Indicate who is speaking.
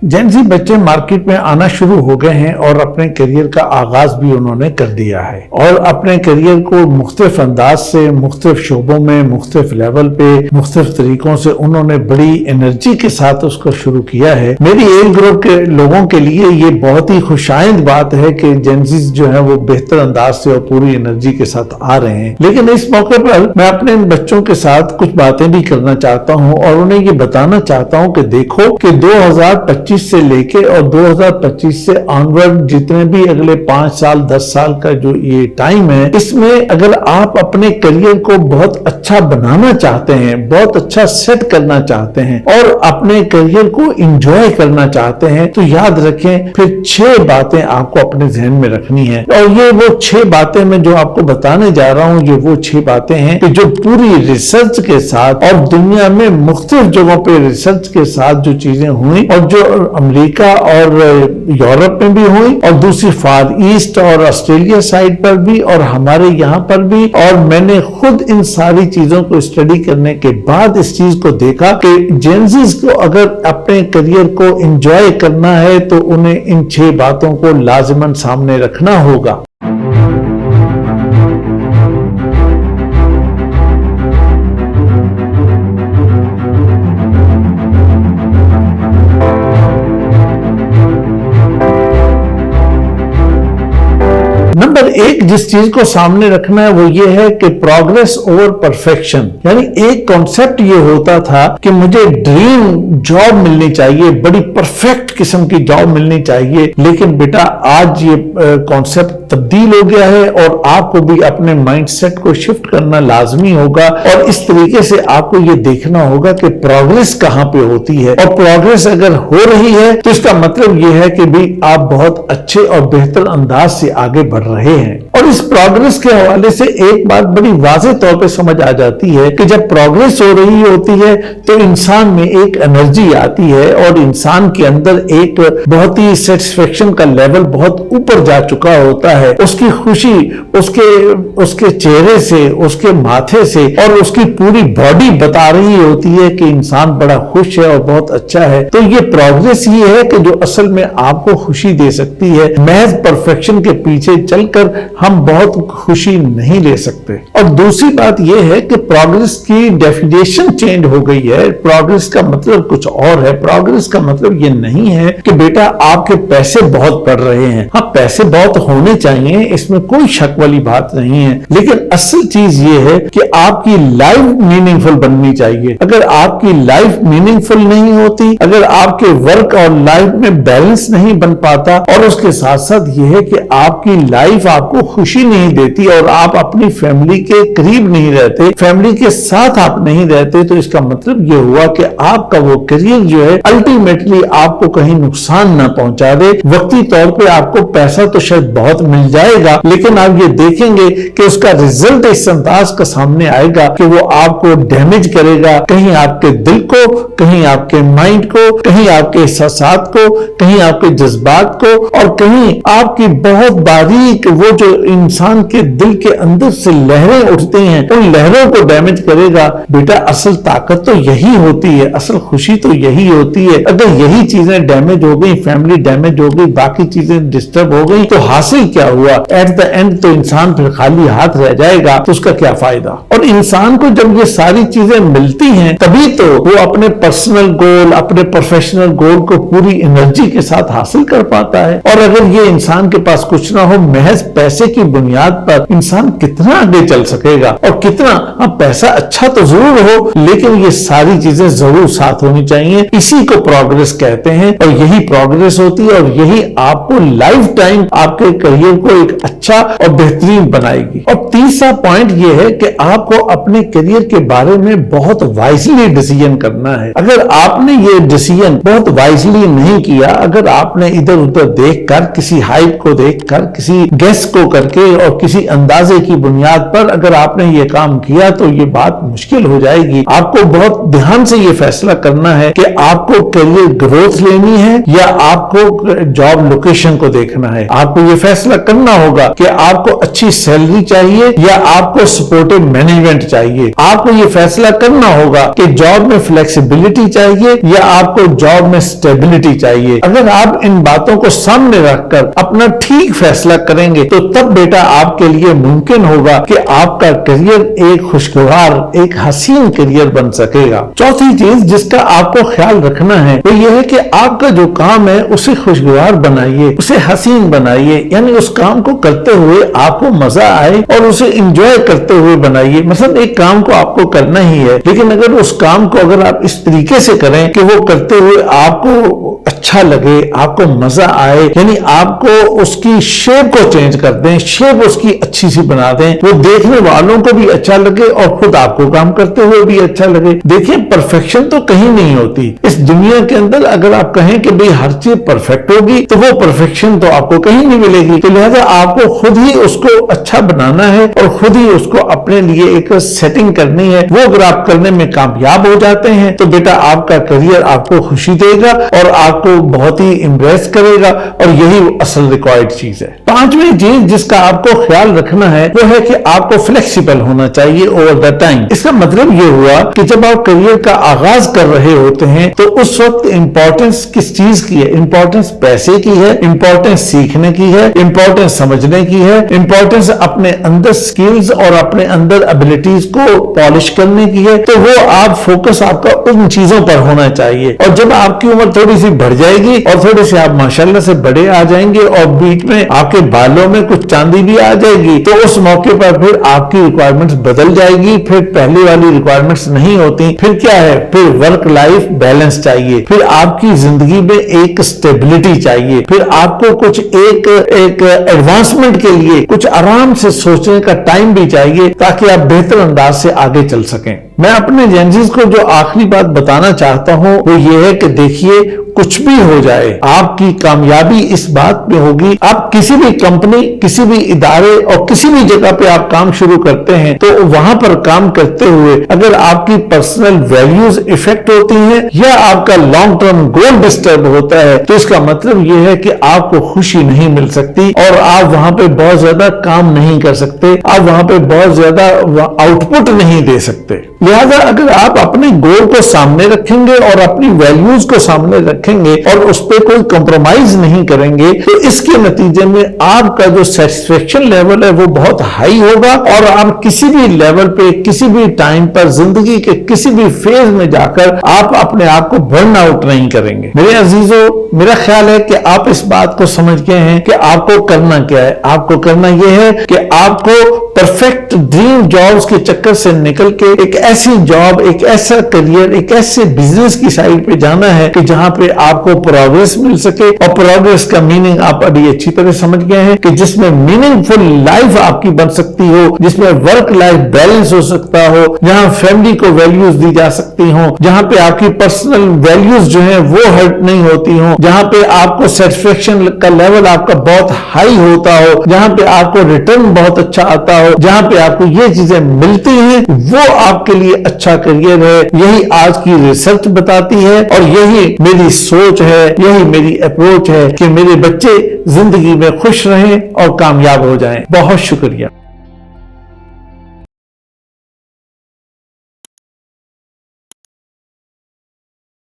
Speaker 1: Gen Z बच्चे market में आना शुरू हो गए हैं और अपने करियर का आगाज भी उन्होंने कर दिया है और अपने करियर को मुख्तलिफ अंदाज से, मुख्तलिफ शोबों में, मुख्तलिफ लेवल पे, मुख्तलिफ तरीकों से उन्होंने बड़ी एनर्जी के साथ उसको शुरू किया है। मेरी एज ग्रुप के लोगों के लिए ये बहुत ही खुशाइंद बात है कि जेनजीज जो है वो बेहतर अंदाज से और पूरी एनर्जी के साथ आ रहे हैं। लेकिन इस मौके पर मैं अपने इन बच्चों के साथ कुछ बातें भी करना चाहता हूं और उन्हें ये बताना चाहता हूं कि देखो कि 2025 से लेके और 2025 से ऑनवर्ड जितने भी अगले 5 साल 10 साल का जो ये टाइम है, इसमें अगर आप अपने करियर को बहुत अच्छा बनाना चाहते हैं, बहुत अच्छा सेट करना चाहते हैं और अपने करियर को एंजॉय करना चाहते हैं, तो याद रखें फिर 6 बातें आपको अपने जहन में रखनी है। और ये वो 6 बातें मैं जो आपको बताने जा रहा हूं, ये वो 6 बातें हैं कि जो पूरी रिसर्च के साथ और दुनिया में मुख्तलिफ जगहों पे रिसर्च के साथ जो चीजें हुई और जो अमेरिका और यूरोप में भी हुई और दूसरी फार ईस्ट और ऑस्ट्रेलिया साइड पर भी और हमारे यहाँ पर भी, और मैंने खुद इन सारी चीजों को स्टडी करने के बाद इस चीज को देखा कि जेनजीज को अगर अपने करियर को एंजॉय करना है तो उन्हें इन 6 बातों को लाजिमन सामने रखना होगा। नंबर 1 जिस चीज को सामने रखना है वो ये है कि प्रोग्रेस ओवर परफेक्शन। यानी एक कॉन्सेप्ट ये होता था कि मुझे ड्रीम जॉब मिलनी चाहिए, बड़ी परफेक्ट किस्म की जॉब मिलनी चाहिए, लेकिन बेटा आज ये कॉन्सेप्ट तब्दील हो गया है और आपको भी अपने माइंडसेट को शिफ्ट करना लाजमी होगा और इस तरीके से आपको ये देखना होगा कि प्रोग्रेस कहां पे होती है। और प्रोग्रेस अगर हो रही है तो इसका मतलब ये है कि भी आप बहुत अच्छे और बेहतर अंदाज से आगे बढ़ रहे हैं। और इस प्रोग्रेस के हवाले से एक बात बड़ी वाज़ेह तौर पे समझ आ जाती है कि जब प्रोग्रेस हो रही होती है तो इंसान में एक एनर्जी आती है और इंसान के अंदर एक बहुत ही सेटिस्फेक्शन का लेवल बहुत ऊपर जा चुका होता है। उसकी खुशी उसके चेहरे से, उसके माथे से और उसकी पूरी बॉडी बता रही होती है कि इंसान बड़ा खुश है और बहुत अच्छा है। तो ये प्रोग्रेस ये है कि जो असल में आपको खुशी दे सकती है। महज परफेक्शन के पीछे चलकर हम बहुत खुशी नहीं ले सकते। और दूसरी बात यह है कि प्रोग्रेस की डेफिनेशन चेंज हो गई है। प्रोग्रेस का मतलब कुछ और है। प्रोग्रेस का मतलब ये नहीं है कि बेटा आपके पैसे बहुत बढ़ रहे हैं। हाँ, पैसे बहुत होने चाहिए, इसमें कोई शक वाली बात नहीं है, लेकिन असल चीज ये है कि आपकी लाइफ मीनिंगफुल बननी चाहिए। अगर आपकी लाइफ मीनिंगफुल नहीं होती, अगर आपके वर्क और लाइफ में बैलेंस नहीं बन पाता और उसके साथ साथ ये है कि आपकी लाइफ आपको खुशी नहीं देती और आप अपनी फैमिली के करीब नहीं रहते, फैमिली के साथ आप नहीं रहते, तो इसका मतलब ये हुआ कि आपका वो करियर जो है अल्टीमेटली आपको कहीं नुकसान ना पहुंचा दे। वक्ती तौर पे आपको पैसा तो शायद बहुत मिल जाएगा, लेकिन आप ये देखेंगे कि उसका रिजल्ट इस अंदाज का सामने आएगा कि वो आपको डैमेज करेगा, कहीं आपके दिल को, कहीं आपके माइंड को, कहीं आपके एहसासात को, कहीं आपके जज्बात को और कहीं आपकी बहुत बारीक वो जो इंसान के दिल के अंदर से लहरें उठती हैं, उन लहरों को डैमेज करेगा। बेटा असल ताकत तो यही होती है, असल खुशी तो यही होती है। अगर यही चीजें डैमेज हो गई, फैमिली डैमेज हो गई, बाकी चीजें डिस्टर्ब हो गई, तो हासिल क्या हुआ? एट द एंड तो इंसान फिर खाली हाथ रह जाएगा, तो उसका क्या फायदा? और इंसान को जब ये सारी चीजें मिलती हैं तभी तो वो अपने पर्सनल गोल, अपने प्रोफेशनल गोल को पूरी एनर्जी के साथ हासिल कर पाता है। और अगर ये इंसान के पास कुछ ना हो, महज पैसे की बुनियाद पर इंसान कितना आगे चल सकेगा? और कितना, हाँ पैसा अच्छा तो जरूर हो, लेकिन ये सारी चीजें जरूर साथ होनी चाहिए। इसी को प्रोग्रेस कहते हैं और यही प्रोग्रेस होती है और यही आपको लाइफ टाइम आपके करियर को एक अच्छा और बेहतरीन बनाएगी। और तीसरा पॉइंट ये है कि आपको अपने करियर के बारे में बहुत वाइजली डिसीजन करना है। अगर आपने ये डिसीजन बहुत वाइजली नहीं किया, अगर आपने इधर उधर देखकर, किसी हाइप को देख دیکھ کر, کسی گیس کو کر کے اور کسی اندازے کی بنیاد پر اگر آپ نے یہ کام کیا تو یہ بات مشکل ہو جائے گی. آپ کو بہت دھیان سے یہ فیصلہ کرنا ہے کہ آپ کو کیریئر گروتھ لینی ہے یا آپ کو جاب لوکیشن کو دیکھنا ہے. آپ کو یہ فیصلہ کرنا ہوگا کہ آپ کو اچھی سیلری چاہیے یا آپ کو سپورٹو مینجمنٹ چاہیے. آپ کو یہ فیصلہ کرنا ہوگا کہ جاب میں فلیکسیبلٹی چاہیے یا آپ کو جاب میں سٹیبلٹی چاہیے. اگر آپ ان باتوں کو سامنے رکھ کر اپنا ٹھیک فیصلہ کریں گے تو تب بیٹا آپ کے لیے ممکن ہوگا کہ آپ کا کیریئر ایک خوشگوار, ایک حسین کیریئر بن سکے گا. چوتھی چیز جس کا آپ کو خیال رکھنا ہے وہ یہ ہے کہ آپ کا جو کام ہے اسے خوشگوار بنائیے, اسے حسین بنائیے. یعنی اس کام کو کرتے ہوئے آپ کو مزہ آئے اور اسے انجوائے کرتے ہوئے بنائیے. مثلا ایک کام کو آپ کو کرنا ہی ہے, لیکن اگر اس کام کو اگر آپ اس طریقے سے کریں کہ وہ کرتے ہوئے آپ کو اچھا لگے, آپ کو مزہ آئے, یعنی آپ کو اس کی شیپ کو چینج کر دیں, شیپ اس کی اچھی سی بنا دیں, وہ دیکھنے والوں کو بھی اچھا لگے اور خود آپ کو کام کرتے ہوئے بھی اچھا لگے. دیکھیں پرفیکشن تو کہیں نہیں ہوتی اس دنیا کے اندر. اگر آپ کہیں کہ بھئی ہر چیز پرفیکٹ ہوگی تو وہ پرفیکشن تو آپ کو کہیں نہیں ملے گی. تو لہذا آپ کو خود ہی اس کو اچھا بنانا ہے اور خود ہی اس کو اپنے لیے ایک سیٹنگ کرنی ہے. وہ اگر آپ کرنے میں کامیاب ہو جاتے ہیں تو بیٹا آپ کا کیریئر آپ کو خوشی دے گا اور آپ کو بہت ہی امپریس کرے گا, اور یہی اصل ریکوائرڈ چیز ہے. پانچویں چیز جس کا آپ کو خیال رکھنا ہے وہ ہے کہ آپ کو فلیکسیبل ہونا چاہیے اوور دا ٹائم. اس کا مطلب یہ ہوا کہ جب آپ کیریئر کا آغاز کر رہے ہوتے ہیں تو اس وقت امپورٹنس کس چیز کی ہے؟ امپورٹنس پیسے کی ہے, امپورٹنس سیکھنے کی ہے, امپورٹنس سمجھنے کی ہے, امپورٹنس اپنے اندر سکلز اور اپنے اندر ابیلٹیز کو پالش کرنے کی ہے. تو وہ آپ فوکس آپ کا ان چیزوں پر ہونا چاہیے. اور جب آپ کی عمر تھوڑی سی بڑھ جائے گی اور تھوڑے سے آپ ماشاءاللہ سے بڑے آ جائیں گے اور بیچ میں آپ کے بالوں میں کچھ چاندی بھی آ جائے گی تو اس موقع پر پھر آپ کی ریکوائرمنٹس بدل جائے گی. پھر پہلی والی ریکوائرمنٹس نہیں ہوتی. پھر کیا ہے؟ پھر ورک لائف بیلنس چاہیے, پھر آپ کی زندگی میں ایک سٹیبلٹی چاہیے, پھر آپ کو کچھ ایک ایڈوانسمنٹ کے لیے کچھ آرام سے سوچنے کا ٹائم بھی چاہیے تاکہ آپ بہتر انداز سے آگے چل سکیں. میں اپنے جینزیز کو جو آخری بات بتانا چاہتا ہوں وہ یہ ہے کہ دیکھیے کچھ بھی ہو جائے آپ کی کامیابی اس بات میں ہوگی. آپ کسی بھی کمپنی, کسی بھی ادارے اور کسی بھی جگہ پہ آپ کام شروع کرتے ہیں تو وہاں پر کام کرتے ہوئے اگر آپ کی پرسنل ویلیوز افیکٹ ہوتی ہیں یا آپ کا لانگ ٹرم گول ڈسٹرب ہوتا ہے تو اس کا مطلب یہ ہے کہ آپ کو خوشی نہیں مل سکتی اور آپ وہاں پہ بہت زیادہ کام نہیں کر سکتے, آپ وہاں پہ بہت زیادہ آؤٹ پٹ نہیں دے سکتے. لہذا اگر آپ اپنے گول کو سامنے رکھیں گے اور اپنی ویلیوز کو سامنے رکھیں گے اور اس پہ کوئی کمپرومائز نہیں کریں گے تو اس کے نتیجے میں آپ کا جو سیٹسفیکشن لیول ہے وہ بہت ہائی ہوگا اور آپ کسی بھی لیول پہ کسی بھی ٹائم پر زندگی کے کسی بھی فیز میں جا کر آپ اپنے آپ کو برن آؤٹ نہیں کریں گے. میرے عزیزو, میرا خیال ہے کہ آپ اس بات کو سمجھ گئے ہیں کہ آپ کو کرنا کیا ہے. آپ کو کرنا یہ ہے کہ آپ کو پرفیکٹ ڈریم جابز کے چکر سے نکل کے ایک ایسی جاب, ایک ایسا کریئر, ایک ایسے بزنس کی سائڈ پہ جانا ہے کہ جہاں پہ آپ کو پروگریس مل سکے. اور پروگریس کا میننگ آپ ابھی اچھی طرح سمجھ گئے ہیں کہ جس میں میننگ فل لائف آپ کی بن سکتی ہو, جس میں ورک لائف بیلنس ہو سکتا ہو, جہاں فیملی کو ویلیوز دی جا سکتی ہوں, جہاں پہ آپ کی پرسنل ویلیوز جو ہیں وہ ہرٹ نہیں ہوتی ہوں, جہاں پہ آپ کو سیٹسفیکشن کا لیول آپ کا بہت ہائی ہوتا ہو, جہاں پہ آپ کو ریٹرن بہت اچھا آتا ہو, جہاں پہ آپ کو یہ چیزیں ملتی ہیں, وہ آپ کے لیے اچھا کریئر ہے. یہی آج کی ریسرچ بتاتی ہے اور یہی میری سوچ ہے, یہی میری اپروچ ہے کہ میرے بچے زندگی میں خوش رہیں اور کامیاب ہو جائیں. بہت شکریہ.